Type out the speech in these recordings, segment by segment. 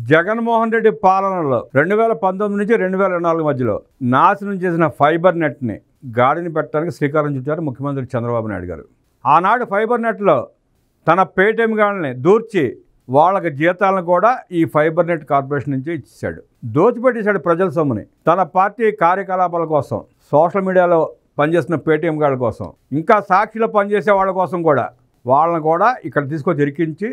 జగన్మోహన్ రెడ్డి పాలనలో 2019 నుంచి 2024 మధ్యలో నాశనం చేసిన ఫైబర్ నెట్ని గాడిని పెట్టడానికి శ్రీకారం చుట్టారు ముఖ్యమంత్రి చంద్రబాబు నాయుడు గారు. ఆనాడు ఫైబర్ నెట్లో తన పేటీఎం గాళ్ళని దూర్చి వాళ్ళకి జీతాలను కూడా ఈ ఫైబర్ నెట్ కార్పొరేషన్ నుంచి ఇచ్చేశాడు. దోచిపెట్టేశాడు ప్రజల సొమ్ముని. తన పార్టీ కార్యకలాపాల కోసం, సోషల్ మీడియాలో పనిచేస్తున్న పేటీఎం గాళ్ళ కోసం, ఇంకా సాక్షిలో పనిచేసే వాళ్ళ కోసం కూడా వాళ్ళని కూడా ఇక్కడ తీసుకొచ్చి ఇరికించి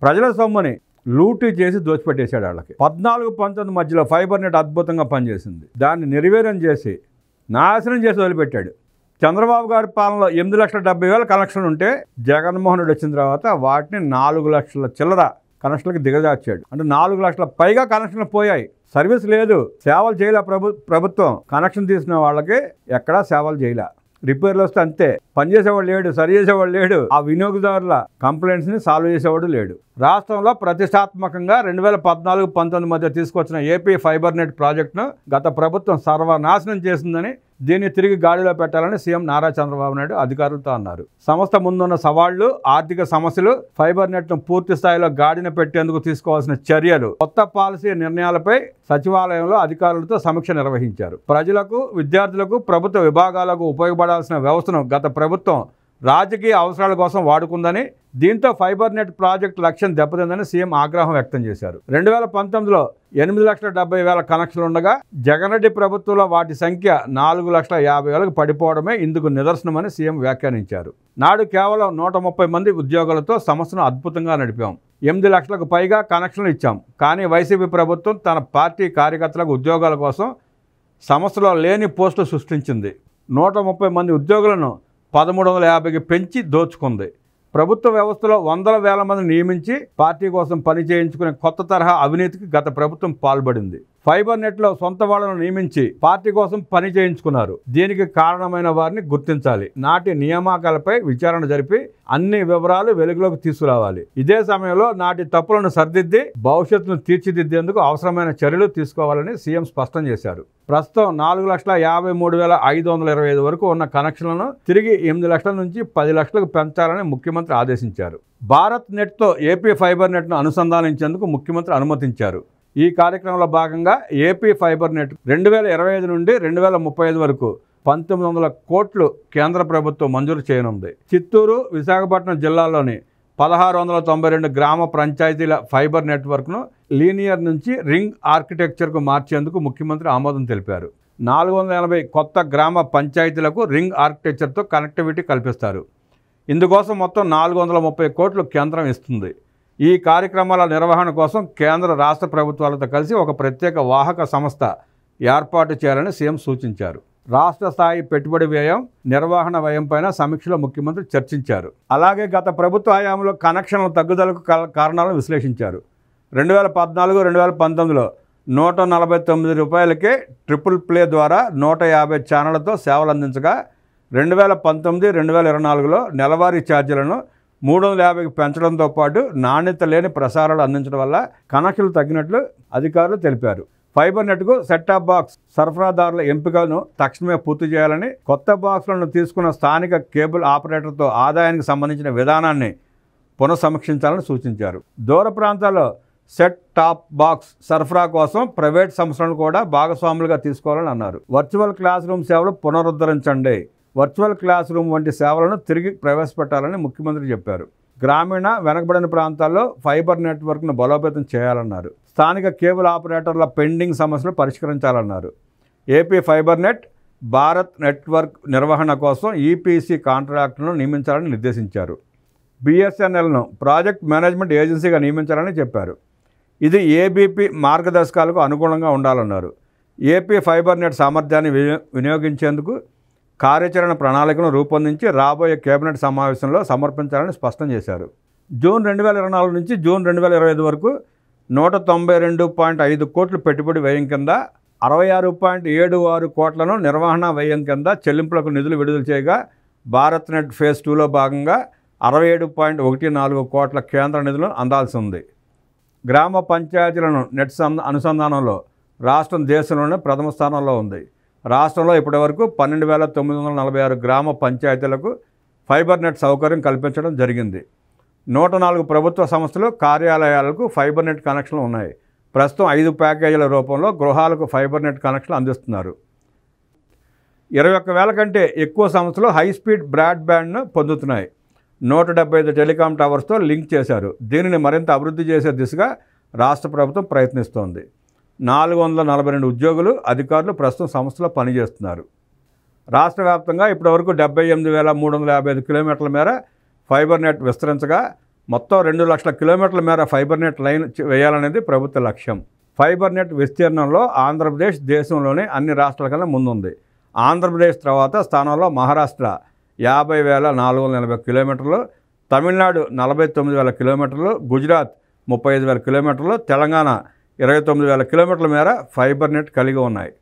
ప్రజల సొమ్ముని లూటీ చేసి దోచిపెట్టేశాడు వాళ్ళకి. 14-19 మధ్యలో ఫైబర్ నెట్ అద్భుతంగా పనిచేసింది. దాన్ని నిర్వీర్యం చేసి నాశనం చేసి వదిలిపెట్టాడు. చంద్రబాబు గారి పాలనలో 8,70,000 కనెక్షన్లు ఉంటే జగన్మోహన్ రెడ్డి వచ్చిన తర్వాత వాటిని 4 లక్షల చిల్లర కనెక్షన్లకి దిగజార్చాడు. అంటే 4 లక్షల పైగా కనెక్షన్లు పోయాయి. సర్వీస్ లేదు, సేవలు చేయలే ప్రభుత్వం. కనెక్షన్ తీసిన వాళ్ళకి ఎక్కడా సేవలు చేయలే. రిపేర్లు వస్తే అంతే, పనిచేసేవాడు లేడు, సరి చేసేవాడు లేడు, ఆ వినియోగదారుల కంప్లైంట్స్ని సాల్వ్ చేసేవాడు లేడు. రాష్ట్రంలో ప్రతిష్టాత్మకంగా 2014-19 మధ్య తీసుకొచ్చిన ఏపీ ఫైబర్ నెట్ ప్రాజెక్టును గత ప్రభుత్వం సర్వనాశనం చేసిందని, దీన్ని తిరిగి గాడిలో పెట్టాలని సీఎం నారా చంద్రబాబు నాయుడు అధికారులతో అన్నారు. సంస్థ ముందున్న సవాళ్లు, ఆర్థిక సమస్యలు, ఫైబర్ నెట్ను పూర్తి స్థాయిలో గాడిన పెట్టేందుకు తీసుకోవాల్సిన చర్యలు, కొత్త పాలసీ నిర్ణయాలపై సచివాలయంలో అధికారులతో సమీక్ష నిర్వహించారు. ప్రజలకు, విద్యార్థులకు, ప్రభుత్వ విభాగాలకు ఉపయోగపడాల్సిన వ్యవస్థను గత ప్రభుత్వం రాజకీయ అవసరాల కోసం వాడుకుందని, దీంతో ఫైబర్ నెట్ ప్రాజెక్టు లక్ష్యం దెబ్బతిందని సీఎం ఆగ్రహం వ్యక్తం చేశారు. 2019లో 8,70,000 కనెక్షన్లు ఉండగా జగన్రెడ్డి ప్రభుత్వంలో వాటి సంఖ్య 4,50,000కు పడిపోవడమే ఇందుకు నిదర్శనమని సీఎం వ్యాఖ్యానించారు. నాడు కేవలం 130 మంది ఉద్యోగులతో సంస్థను అద్భుతంగా నడిపాం. 8 లక్షలకు పైగా కనెక్షన్లు ఇచ్చాం. కానీ వైసీపీ ప్రభుత్వం తన పార్టీ కార్యకర్తలకు ఉద్యోగాల కోసం సంస్థలో లేని పోస్టులు సృష్టించింది. 130 మంది ఉద్యోగులను 1,350కి పెంచి దోచుకుంది. ప్రభుత్వ వ్యవస్థలో వందల వేల మంది నియమించి పార్టీ కోసం పని చేయించుకునే కొత్త తరహా అవినీతికి గత ప్రభుత్వం పాల్పడింది. ఫైబర్ నెట్లో సొంత వాళ్లను నియమించి పార్టీ కోసం పని చేయించుకున్నారు. దీనికి కారణమైన వారిని గుర్తించాలి. నాటి నియామకాలపై విచారణ జరిపి అన్ని వివరాలు వెలుగులోకి తీసుకురావాలి. ఇదే సమయంలో నాటి తప్పులను సరిదిద్ది భవిష్యత్తును తీర్చిదిద్దేందుకు అవసరమైన చర్యలు తీసుకోవాలని సీఎం స్పష్టం చేశారు. ప్రస్తుతం 4,53,525 వరకు ఉన్న కనెక్షన్లను తిరిగి 8 లక్షల నుంచి 10 లక్షలకు పెంచాలని ముఖ్యమంత్రి ఆదేశించారు. భారత్ నెట్తో ఏపీ ఫైబర్ నెట్ను అనుసంధానించేందుకు ముఖ్యమంత్రి అనుమతించారు. ఈ కార్యక్రమంలో భాగంగా ఏపీ ఫైబర్ నెట్ 2025 నుండి 2035 వరకు 1,900 కోట్లు కేంద్ర ప్రభుత్వం మంజూరు చేయనుంది. చిత్తూరు, విశాఖపట్నం జిల్లాల్లోని 1,692 గ్రామ పంచాయతీల ఫైబర్ నెట్వర్క్ను లీనియర్ నుంచి రింగ్ ఆర్కిటెక్చర్కు మార్చేందుకు ముఖ్యమంత్రి ఆమోదం తెలిపారు. 480 కొత్త గ్రామ పంచాయతీలకు రింగ్ ఆర్కిటెక్చర్తో కనెక్టివిటీ కల్పిస్తారు. ఇందుకోసం మొత్తం 430 కోట్లు కేంద్రం ఇస్తుంది. ఈ కార్యక్రమాల నిర్వహణ కోసం కేంద్ర, రాష్ట్ర ప్రభుత్వాలతో కలిసి ఒక ప్రత్యేక వాహక సంస్థ ఏర్పాటు చేయాలని సీఎం సూచించారు. రాష్ట్ర స్థాయి పెట్టుబడి వ్యయం, నిర్వహణ వ్యయంపైన సమీక్షలో ముఖ్యమంత్రి చర్చించారు. అలాగే గత ప్రభుత్వ హయాంలో కనెక్షన్ల తగ్గుదలకు కారణాలను విశ్లేషించారు. 2014-2019లో 149 రూపాయలకే ట్రిపుల్ ప్లే ద్వారా 150 ఛానళ్లతో సేవలు అందించగా 2019-2024లో నెలవారీ ఛార్జీలను 350కి పెంచడంతో పాటు నాణ్యత లేని ప్రసారాలు అందించడం వల్ల కనెక్షన్లు తగ్గినట్లు అధికారులు తెలిపారు. ఫైబర్ నెట్కు సెట్టాప్ బాక్స్ సరఫరాదారుల ఎంపికను తక్షణమే పూర్తి చేయాలని, కొత్త బాక్సులను తీసుకున్న స్థానిక కేబుల్ ఆపరేటర్తో ఆదాయానికి సంబంధించిన విధానాన్ని పునఃసమీక్షించాలని సూచించారు. దూర ప్రాంతాల్లో సెట్ టాప్ బాక్స్ సరఫరా కోసం ప్రైవేట్ సంస్థలను కూడా భాగస్వాములుగా తీసుకోవాలని అన్నారు. వర్చువల్ క్లాస్ రూమ్ సేవలు పునరుద్ధరించండి. వర్చువల్ క్లాస్ రూమ్ వంటి సేవలను తిరిగి ప్రవేశపెట్టాలని ముఖ్యమంత్రి చెప్పారు. గ్రామీణ, వెనకబడిన ప్రాంతాల్లో ఫైబర్ నెట్వర్క్ను బలోపేతం చేయాలన్నారు. స్థానిక కేబుల్ ఆపరేటర్ల పెండింగ్ సమస్యలు పరిష్కరించాలన్నారు. AP fibre net, Bharat network నిర్వహణ కోసం ఈపీసీ కాంట్రాక్టులను నియమించాలని నిర్దేశించారు. బిఎస్ఎన్ఎల్ను ప్రాజెక్ట్ మేనేజ్మెంట్ ఏజెన్సీగా నియమించాలని చెప్పారు. ఇది ఏబీపీ మార్గదర్శకాలకు అనుగుణంగా ఉండాలన్నారు. ఏపీ ఫైబర్ నెట్ సామర్థ్యాన్ని వినియోగించేందుకు కార్యాచరణ ప్రణాళికను రూపొందించి రాబోయే కేబినెట్ సమావేశంలో సమర్పించాలని స్పష్టం చేశారు. జూన్ 2024 నుంచి జూన్ 2025 వరకు 192.5 కోట్ల పెట్టుబడి వ్యయం కింద 66.76 కోట్లను నిర్వహణ వ్యయం కింద చెల్లింపులకు నిధులు విడుదల చేయగా, భారత్ నెట్ ఫేజ్ 2లో భాగంగా 67.14 కోట్ల కేంద్ర నిధులను అందాల్సి ఉంది. గ్రామ పంచాయతీలను నెట్ అనుసంధానంలో రాష్ట్రం దేశంలోనే ప్రథమ స్థానంలో ఉంది. రాష్ట్రంలో ఇప్పటివరకు 12,946 గ్రామ పంచాయతీలకు ఫైబర్ నెట్ సౌకర్యం కల్పించడం జరిగింది. 104 ప్రభుత్వ సంస్థలు, కార్యాలయాలకు ఫైబర్ నెట్ కనెక్షన్లు ఉన్నాయి. ప్రస్తుతం 5 ప్యాకేజీల రూపంలో గృహాలకు ఫైబర్ నెట్ కనెక్షన్లు అందిస్తున్నారు. 21,000 కంటే ఎక్కువ సంస్థలు హైస్పీడ్ బ్రాడ్బ్యాండ్ను పొందుతున్నాయి. 175 టెలికాం టవర్స్తో లింక్ చేశారు. దీనిని మరింత అభివృద్ధి చేసే దిశగా రాష్ట్ర ప్రభుత్వం ప్రయత్నిస్తోంది. 442 ఉద్యోగులు, అధికారులు ప్రస్తుతం సంస్థలో పనిచేస్తున్నారు. రాష్ట్ర వ్యాప్తంగా ఇప్పటివరకు 78,355 కిలోమీటర్ల మేర ఫైబర్ నెట్ విస్తరించగా మొత్తం 2 లక్షల కిలోమీటర్ల మేర ఫైబర్ నెట్ లైన్ వేయాలనేది ప్రభుత్వ లక్ష్యం. ఫైబర్ నెట్ విస్తీర్ణంలో ఆంధ్రప్రదేశ్ దేశంలోనే అన్ని రాష్ట్రాల కన్నా ముందుంది. ఆంధ్రప్రదేశ్ తర్వాత స్థానంలో మహారాష్ట్ర 50,480 కిలోమీటర్లు, తమిళనాడు 49,000 కిలోమీటర్లు, గుజరాత్ 35,000 కిలోమీటర్లు, తెలంగాణ 29,000 కిలోమీటర్ల మేర ఫైబర్ నెట్ కలిగి ఉన్నాయి.